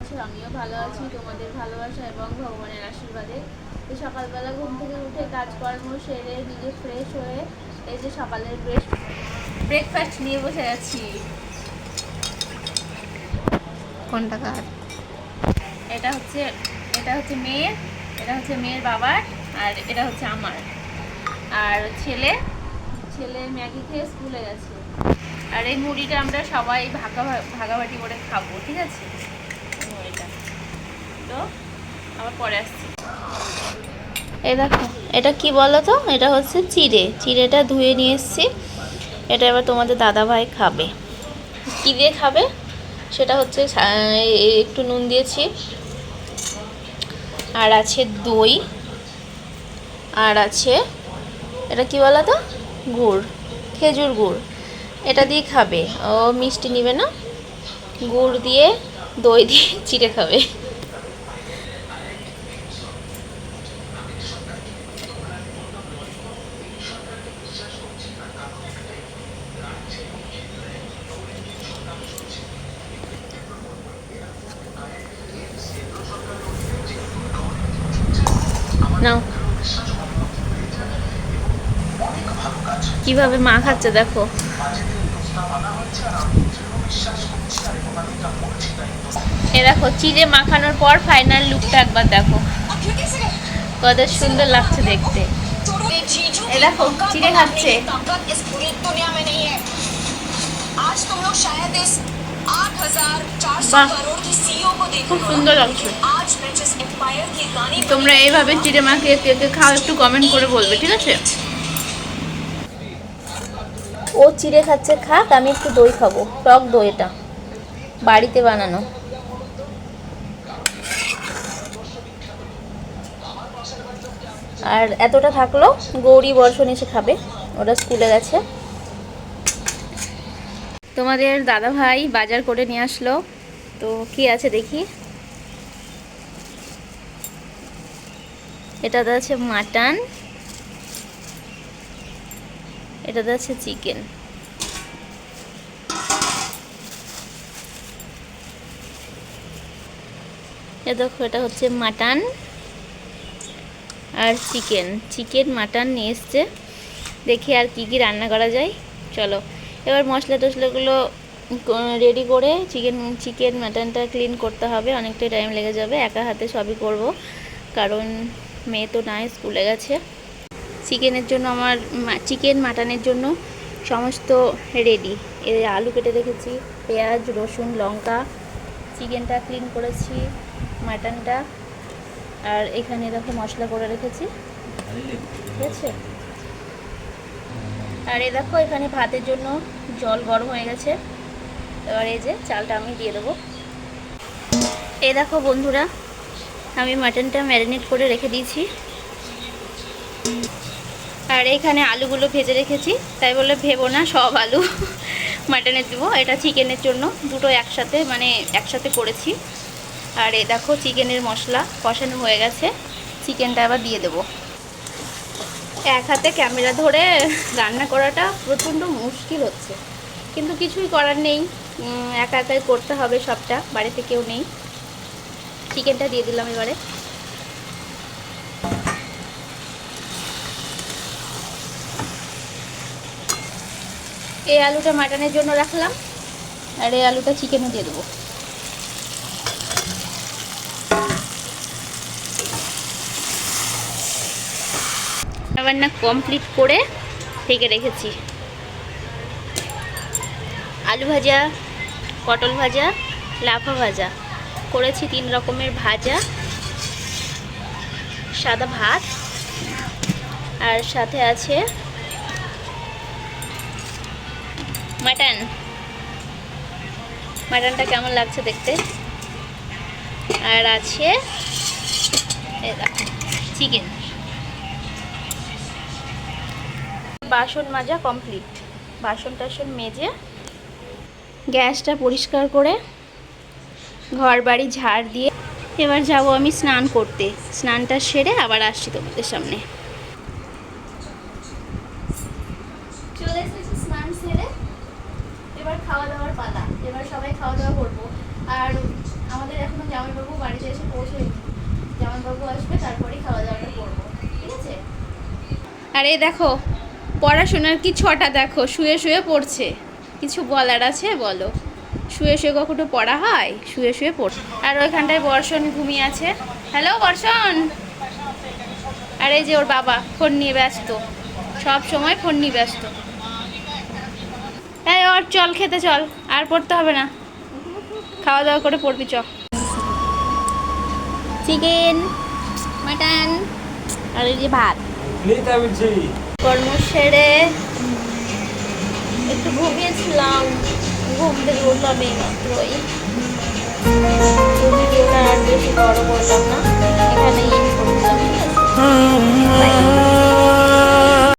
আছো? আমিও ভালো আছি তোমাদের ভালোবাসা এবং ভগবানের আশীর্বাদে। তো সকালবেলা ঘুম থেকে উঠে কাজকর্ম সেরে নিজে ফ্রেশ হয়ে এই যে সকালের ব্রেকফাস্ট নিয়ে বসে আছি। কোনটা কার? এটা হচ্ছে মেয়ের, এটা হচ্ছে মেয়ের বাবার, আর এটা হচ্ছে আমার। আর ছেলে ম্যাগি খেয়ে স্কুলে গেছে। আর এই মুড়িটা আমরা সবাই ভাগাভাগি করে খাবো, ঠিক আছে? মুড়িটা তো আবার পরে আসছি। এই দেখো, এটা কি বলো তো, এটা হচ্ছে চিড়েটা ধুয়ে নিয়ে এসেছি। এটা এবার তোমাদের দাদাভাই খাবে। কি দিয়ে খাবে সেটা হচ্ছে একটু নুন দিয়েছি, আর আছে দই, আর আছে এটা কি বলো তো, গুড়, খেজুর গুড়। এটা দিয়ে খাবে, ও মিষ্টি নেবে না, গুড় দিয়ে দই দিয়ে চিড়ে খাবে। নাও, কিভাবে মা খাচ্ছে দেখো। এ দেখো, চিড়ে মাখানোর পর ফাইনাল লুকটা একবার দেখো, কত সুন্দর লাগছে দেখতে। এ দেখো, চিড়ে খাচ্ছে। বাহ, খুব সুন্দর লাগছে। তোমরা এইভাবে চিড়ে মাখিয়ে কে কে খাও একটু কমেন্ট করে বলবে, ঠিক আছে? ও চিড়ে খাচ্ছে, খাক, আমি একটু দই খাবো, টক দই, এটা বাড়িতে বানানো। আর এতটা থাকলো, গৌরী বর্ষণ এসে খাবে, ওরা স্কুলে গেছে। তোমাদের দাদা ভাই বাজার করে নিয়ে আসলো, তো কি আছে দেখি। এটাতে আছে মাটন, এটাতে আছে চিকেন। এ দেখো, এটা হচ্ছে মাটন আর চিকেন মাটন নিয়ে এসছে। দেখি আর কি কি রান্না করা যায়। চলো এবার মশলা টশলাগুলো রেডি করে চিকেন মাটনটা ক্লিন করতে হবে, অনেকটাই টাইম লেগে যাবে, একা হাতে সবই করব, কারণ মেয়ে তো নাই, স্কুলে গেছে। চিকেনের জন্য চিকেন মাটনের জন্য সমস্ত রেডি। আলু কেটে রেখেছি, পেঁয়াজ রসুন লঙ্কা, চিকেনটা ক্লিন করেছি, মাটনটা, আর এখানে দেখো মশলা করে রেখেছি, ঠিক আছে? আর এই দেখো, এখানে ভাতের জন্য জল গরম হয়ে গেছে। এবার এই যে চালটা আমি দিয়ে দেবো। এই দেখো বন্ধুরা, আমি মাটনটা ম্যারিনেট করে রেখে দিয়েছি। আর এখানে আলুগুলো ভেজে রেখেছি, তাই বলে ভেবো না সব আলু মাটনে দেবো, এটা চিকেনের জন্য দুটো একসাথে করেছি। আর এই দেখো, চিকেনের মশলা কষানো হয়ে গেছে, চিকেনটা আবার দিয়ে দেবো। এক হাতে ক্যামেরা ধরে রান্না করাটা প্রচণ্ড মুশকিল হচ্ছে, কিন্তু কিছুই করার নেই, একা একাই করতে হবে সবটা, বাড়িতে কেউ নেই। চিকেনটা দিয়ে দিলাম এবারে। এই আলুটা মাটনের জন্য রাখলাম, আর এই আলুটা চিকেনে দিয়ে দেবো। রান্না কমপ্লিট করে ঢেকে রেখেছি। আলু ভাজা, পটল ভাজা, লাফা ভাজা করেছি, 3 রকমের ভাজা, সাদা ভাত, আর সাথে আছে মাটনটা কেমন লাগছে দেখতে, আর আছে চিকেন। বাসন মাজা কমপ্লিট, বাসন টাসন মেজে গ্যাসটা পরিষ্কার করে ঘর বাড়ি ঝাড় দিয়ে এবার যাব আমি স্নান করতে। স্নানটা সেরে আবার আসছি তোমাদের সামনে। চলে এসেছি স্নান সেরে, এবার খাওয়া দাওয়ার পালা। এবার সবাই খাওয়া দাওয়া করবো। আর আমাদের এখনো জামাইবাবু বাড়িতে এসে পৌঁছয়নি। জামাইবাবু আসবে তারপরেই খাওয়া দাওয়াটা করবো, ঠিক আছে? আর এই দেখো পড়াশোনার কি ছটা দেখো, শুয়ে শুয়ে পড়ছে। কিছু বলার আছে বলো? শুয়ে শুয়ে কখনো পড়া হয়? শুয়ে শুয়ে পড়ছে। আর ওইখানটায় বর্ষণ ঘুমিয়ে আছে। হ্যালো বর্ষণ। আর এই যে ওর বাবা ফোন নিয়ে ব্যস্ত, সব সময় ফোন নিয়ে ব্যস্ত। এই ওর চল খেতে চল, আর পড়তে হবে না, খাওয়া দাওয়া করে পড়বি চ। চিকেন, মাটন আর এই যে ভাত। কর্ম সেরে একটু ঘুমিয়েছিলাম, ঘুম থেকে উঠলাম এই মাত্রই। ভিডিওটা আর বেশি বড় করলাম না, এখানেই এন্ড করলাম, ঠিক আছে? Bye.